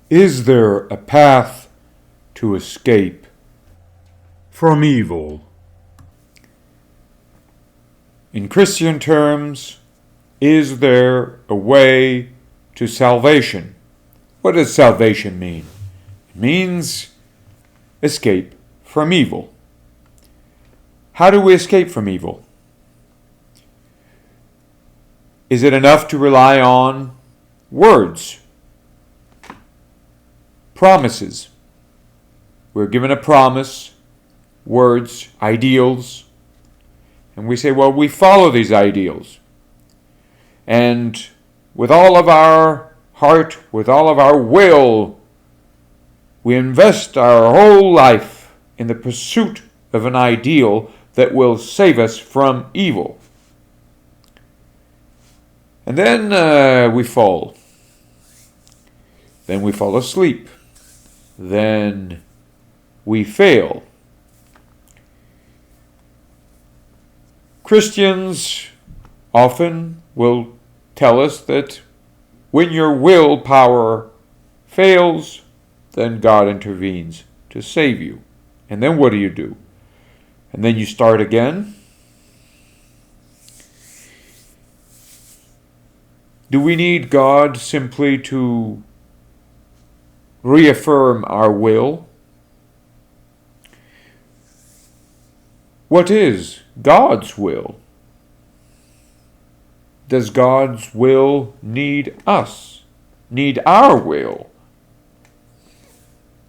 Is there a path to escape from evil? In Christian terms, is there a way to salvation? What does salvation mean? It means escape from evil. How do we escape from evil? Is it enough to rely on words? Promises. We're given a promise, words, ideals, and we say, well, we follow these ideals. And with all of our heart, with all of our will, we invest our whole life in the pursuit of an ideal that will save us from evil. And then we fall. Then we fall asleep. Then we fail. Christians often will tell us that when your willpower fails, then God intervenes to save you. And then what do? And then you start again? Do we need God simply to reaffirm our will? What is God's will? Does God's will need us? Need our will?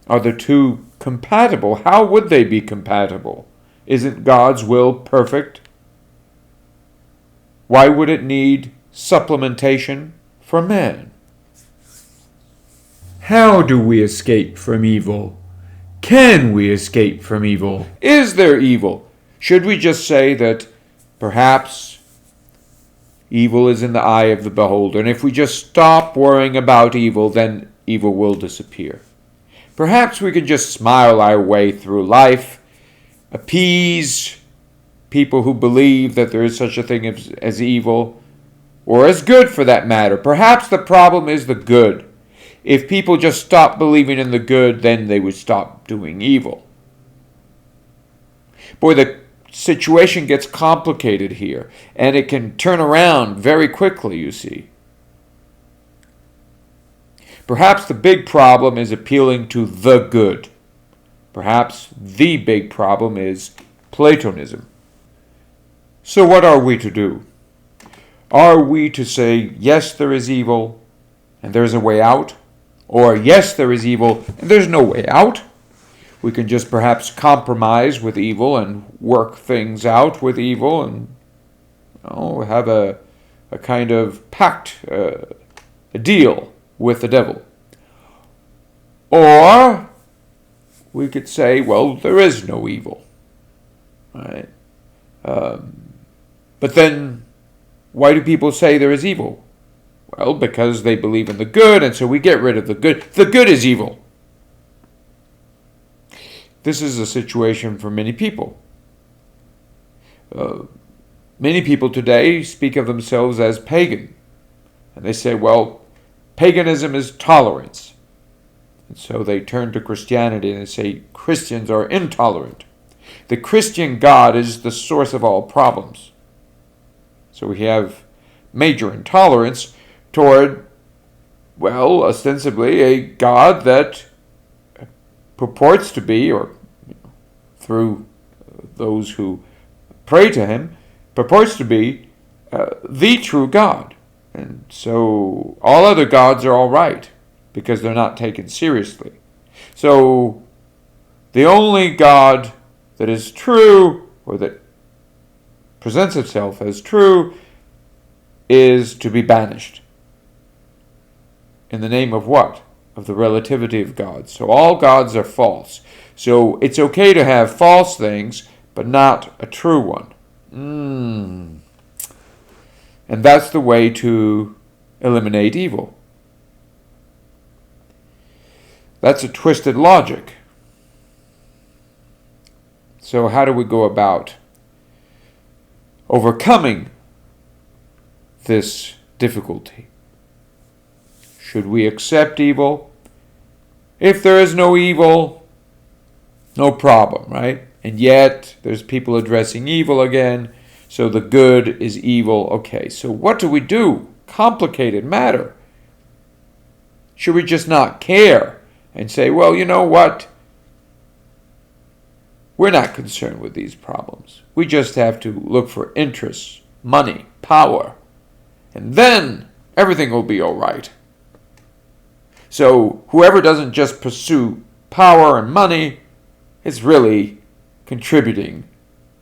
Are the two compatible? How would they be compatible? Isn't God's will perfect? Why would it need supplementation for man? How do we escape from evil? Can we escape from evil? Is there evil? Should we just say that perhaps evil is in the eye of the beholder, and if we just stop worrying about evil, then evil will disappear? Perhaps we could just smile our way through life, appease people who believe that there is such a thing as evil, or as good for that matter. Perhaps the problem is the good. If people just stopped believing in the good, then they would stop doing evil. Boy, the situation gets complicated here, and it can turn around very quickly, you see. Perhaps the big problem is appealing to the good. Perhaps the big problem is Platonism. So what are we to do? Are we to say, yes, there is evil, and there's a way out? Or, yes, there is evil, and there's no way out? We can just perhaps compromise with evil and work things out with evil and have a kind of pact, a deal with the devil. Or we could say, well, there is no evil. Right? But then, why do people say there is evil? Well, because they believe in the good, and so we get rid of the good. The good is evil. This is a situation for many people. Many people today speak of themselves as pagan. And they say, well, paganism is tolerance. And so they turn to Christianity and they say Christians are intolerant. The Christian God is the source of all problems. So we have major intolerance toward, well, ostensibly a God that purports to be, or through those who pray to him, purports to be the true God. And so all other gods are all right because they're not taken seriously. So the only God that is true, or that presents itself as true, is to be banished. In the name of what? Of the relativity of God. So all gods are false. So it's okay to have false things, but not a true one. And that's the way to eliminate evil. That's a twisted logic. So how do we go about overcoming this difficulty? Should we accept evil If there is no evil, no problem, right? And yet, there's people addressing evil again. So the good is evil. Okay, so what do we do? Complicated matter. Should we just not care and say, well, you know what? We're not concerned with these problems. We just have to look for interests, money, power, and then everything will be all right. So whoever doesn't just pursue power and money is really contributing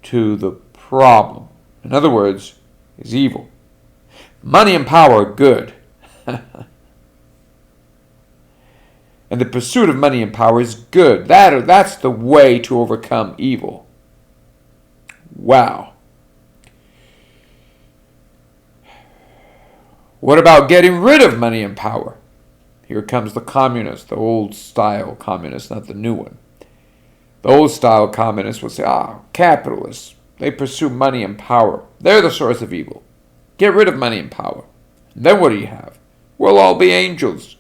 to the problem. In other words, is evil. Money and power are good. And the pursuit of money and power is good. That's the way to overcome evil. Wow. What about getting rid of money and power? Here comes the communist, the old style communist, not the new one. The old style communists will say, capitalists, they pursue money and power. They're the source of evil. Get rid of money and power. And then what do you have? We'll all be angels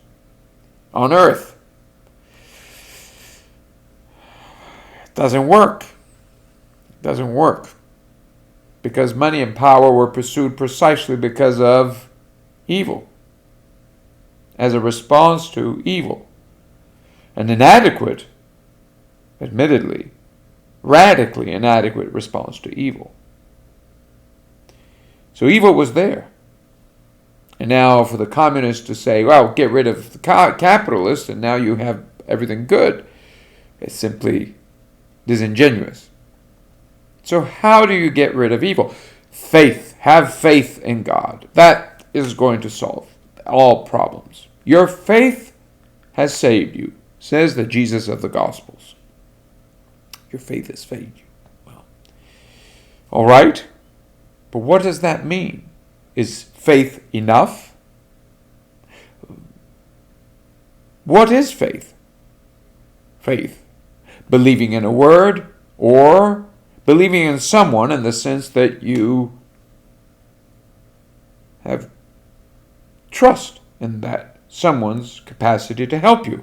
on earth. It doesn't work. It doesn't work. Because money and power were pursued precisely because of evil. As a response to evil. An inadequate, admittedly, radically inadequate response to evil. So evil was there. And now for the communists to say, well, get rid of the capitalists and now you have everything good, it's simply disingenuous. So how do you get rid of evil? Faith. Have faith in God. That is going to solve all problems. Your faith has saved you, says the Jesus of the Gospels. Your faith has saved you. Well, all right. But what does that mean? Is faith enough? What is faith? Faith. Believing in a word or believing in someone in the sense that you have trust in that someone's capacity to help you.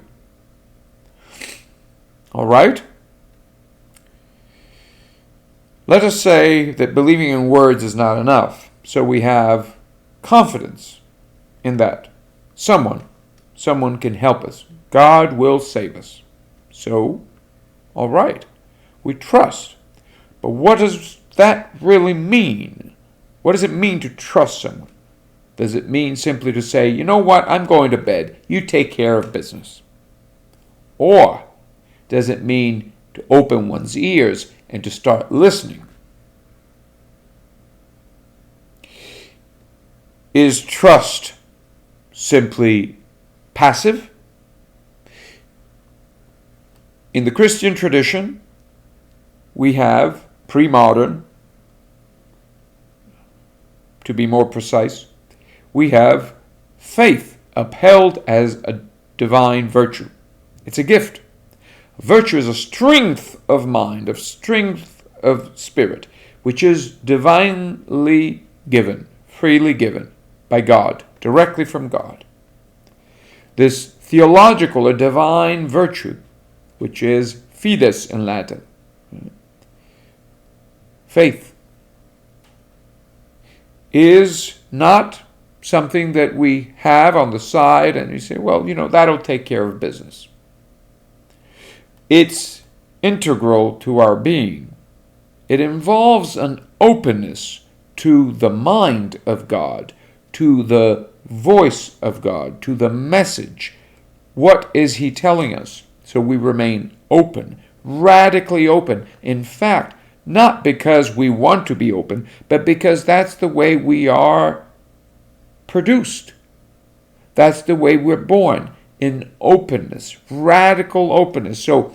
All right? Let us say that believing in words is not enough. So we have confidence in that someone can help us. God will save us. So, all right, we trust. But what does that really mean? What does it mean to trust someone? Does it mean simply to say, you know what, I'm going to bed. You take care of business? Or does it mean to open one's ears and to start listening? Is trust simply passive? In the Christian tradition, we have pre-modern, to be more precise, we have faith upheld as a divine virtue. It's a gift. Virtue is a strength of mind, a strength of spirit, which is divinely given, freely given by God, directly from God. This theological or divine virtue, which is fides in Latin, faith, is not something that we have on the side and you say, well, that'll take care of business. It's integral to our being. It involves an openness to the mind of God, to the voice of God, to the message. What is He telling us? So we remain open, radically open. In fact, not because we want to be open, but because that's the way we are produced. That's the way we're born, in openness, radical openness. So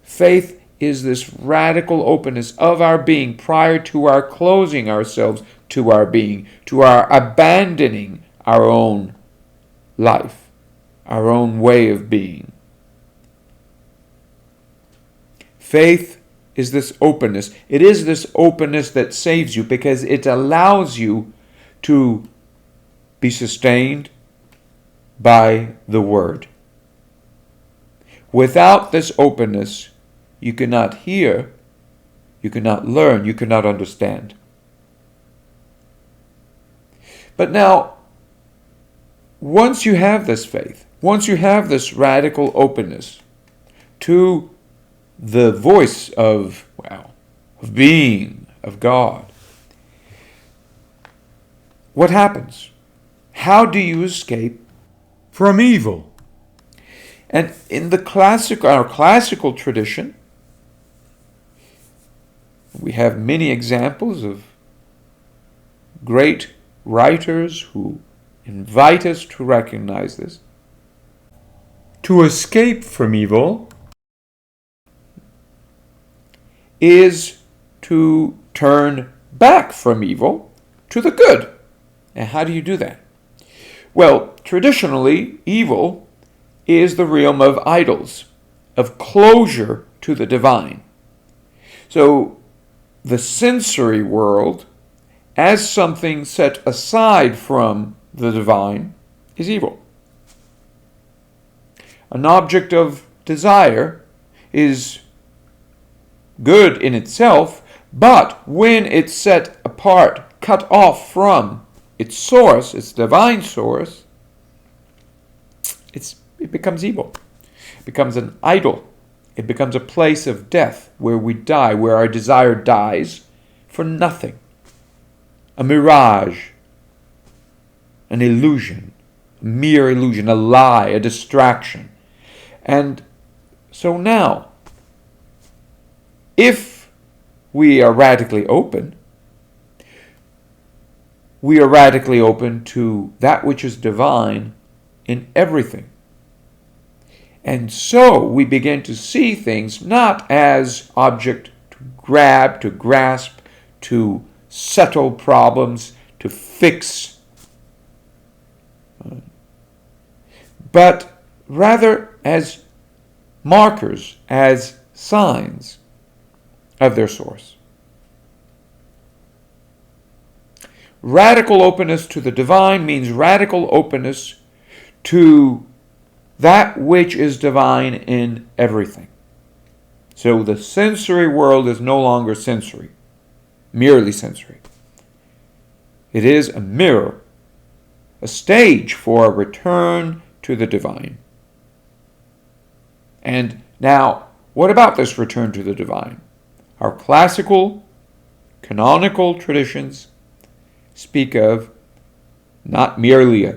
faith is this radical openness of our being prior to our closing ourselves to our being, to our abandoning our own life, our own way of being. Faith is this openness. It is this openness that saves you because it allows you to be sustained by the Word. Without this openness, you cannot hear, you cannot learn, you cannot understand. But now, once you have this faith, once you have this radical openness to the voice of being, of God, what happens? How do you escape from evil? And in our classical tradition, we have many examples of great writers who invite us to recognize this. To escape from evil is to turn back from evil to the good. And how do you do that? Well, traditionally, evil is the realm of idols, of closure to the divine. So, the sensory world, as something set aside from the divine, is evil. An object of desire is good in itself, but when it's set apart, cut off from its source, its divine source, it becomes evil. It becomes an idol. It becomes a place of death where we die, where our desire dies for nothing. A mirage, an illusion, a mere illusion, a lie, a distraction. And so now, if we are radically open, we are radically open to that which is divine in everything. And so we begin to see things not as object to grab, to grasp, to settle problems, to fix, but rather as markers, as signs of their source. Radical openness to the divine means radical openness to that which is divine in everything. So the sensory world is no longer sensory, merely sensory. It is a mirror, a stage for a return to the divine. And now, what about this return to the divine? Our classical, canonical traditions speak of not merely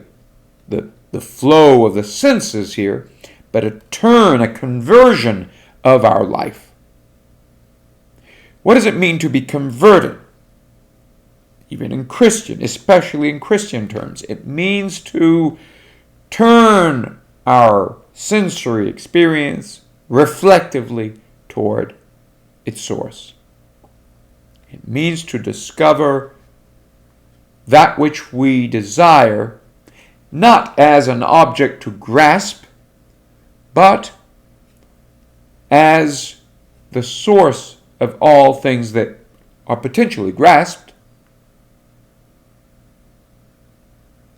the flow of the senses here, but a turn, a conversion of our life. What does it mean to be converted? Even in Christian, especially in Christian terms, it means to turn our sensory experience reflectively toward its source. It means to discover that which we desire not as an object to grasp, but as the source of all things that are potentially grasped,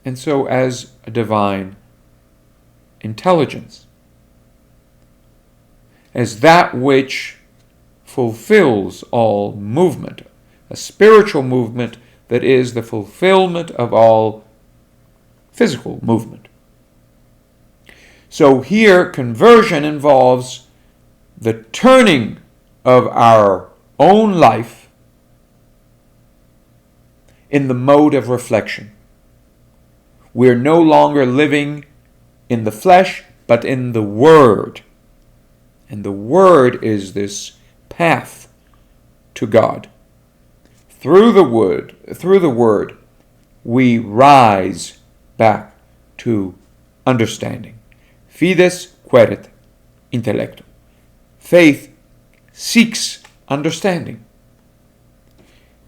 and so as a divine intelligence, as that which fulfills all movement, a spiritual movement that is the fulfillment of all physical movement. So here, conversion involves the turning of our own life in the mode of reflection. We're no longer living in the flesh, but in the Word. And the Word is this path to God. Through the Word, we rise back to understanding. Fides queret intellectum. Faith seeks understanding.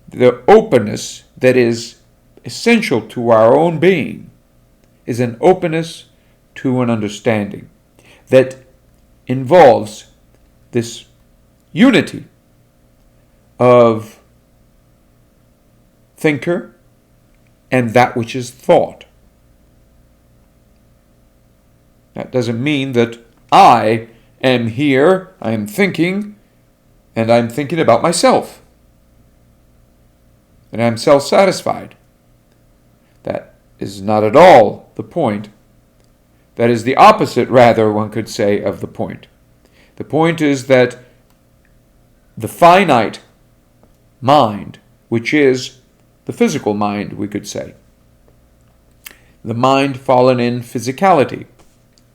The openness that is essential to our own being is an openness to an understanding that involves this unity of thinker and that which is thought. That doesn't mean that I am here, I am thinking, and I'm thinking about myself. And I'm self-satisfied. That is not at all the point. That is the opposite, rather, one could say, of the point. The point is that the finite mind, which is the physical mind, we could say, the mind fallen in physicality,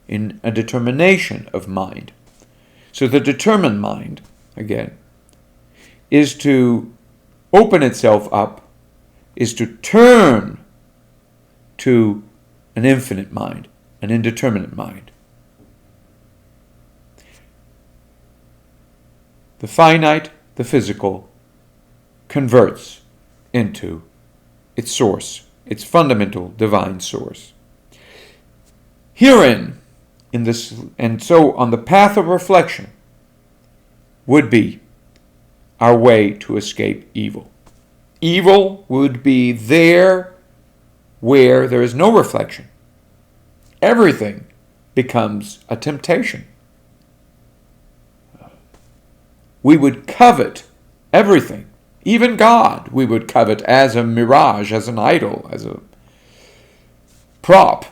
in a determination of mind. So the determined mind, again, is to open itself up, is to turn to an infinite mind, an indeterminate mind. The finite, the physical, converts into its source, its fundamental divine source. Herein, in this, and so on the path of reflection, would be our way to escape evil. Evil would be there where there is no reflection. Everything becomes a temptation. We would covet everything. Even God we would covet as a mirage, as an idol, as a prop.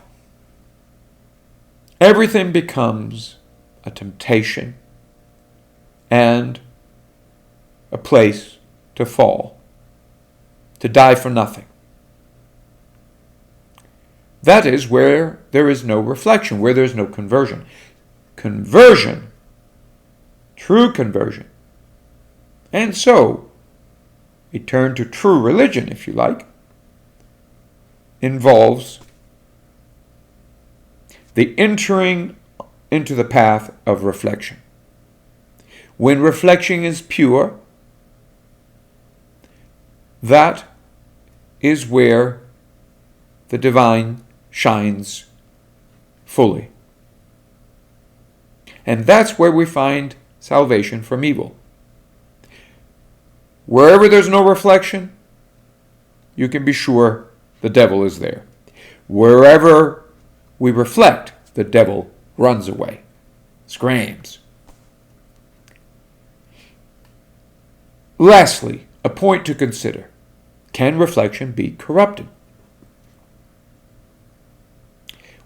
Everything becomes a temptation and a place to fall, to die for nothing. That is where there is no reflection, where there is no conversion. Conversion, true conversion. And so, a turn to true religion, if you like, involves the entering into the path of reflection. When reflection is pure, that is where the divine shines fully. And that's where we find salvation from evil. Wherever there's no reflection, you can be sure the devil is there. Wherever we reflect, the devil runs away, screams. Lastly, a point to consider. Can reflection be corrupted?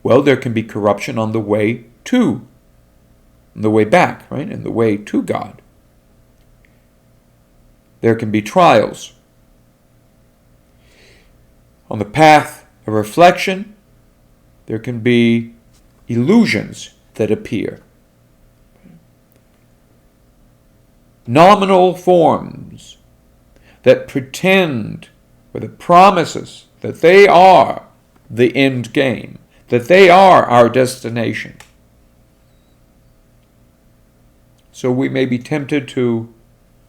Well, there can be corruption on the way back, right? And the way to God. There can be trials. On the path of reflection, there can be illusions that appear. Nominal forms that pretend, or the promises that they are the end game, that they are our destination. So we may be tempted to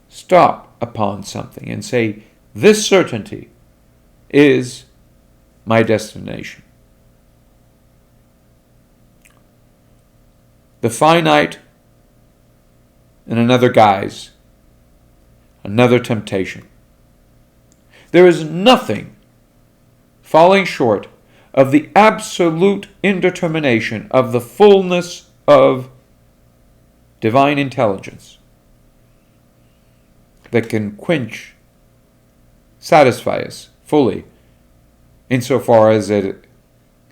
stop upon something and say, this certainty is my destination. The finite in another guise, another temptation. There is nothing falling short of the absolute indetermination of the fullness of divine intelligence that can quench, satisfy us fully, insofar as it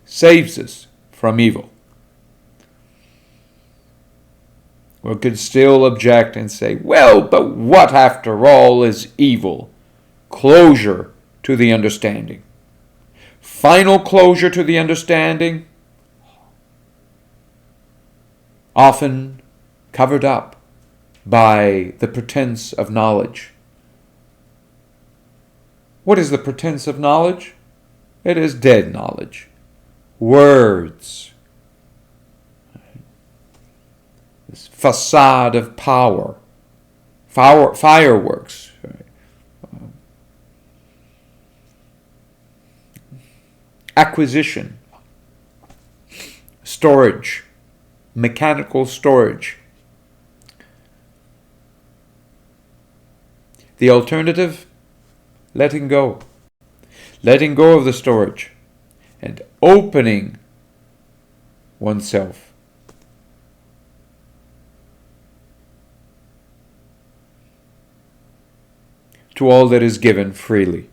saves us from evil. We could still object and say, well, but what after all is evil? Closure to the understanding. Final closure to the understanding, often covered up by the pretense of knowledge. What is the pretense of knowledge? It is dead knowledge. Words. This facade of power. Fireworks. Acquisition. Storage. Mechanical storage. The alternative, letting go. Letting go of the storage and opening oneself to all that is given freely.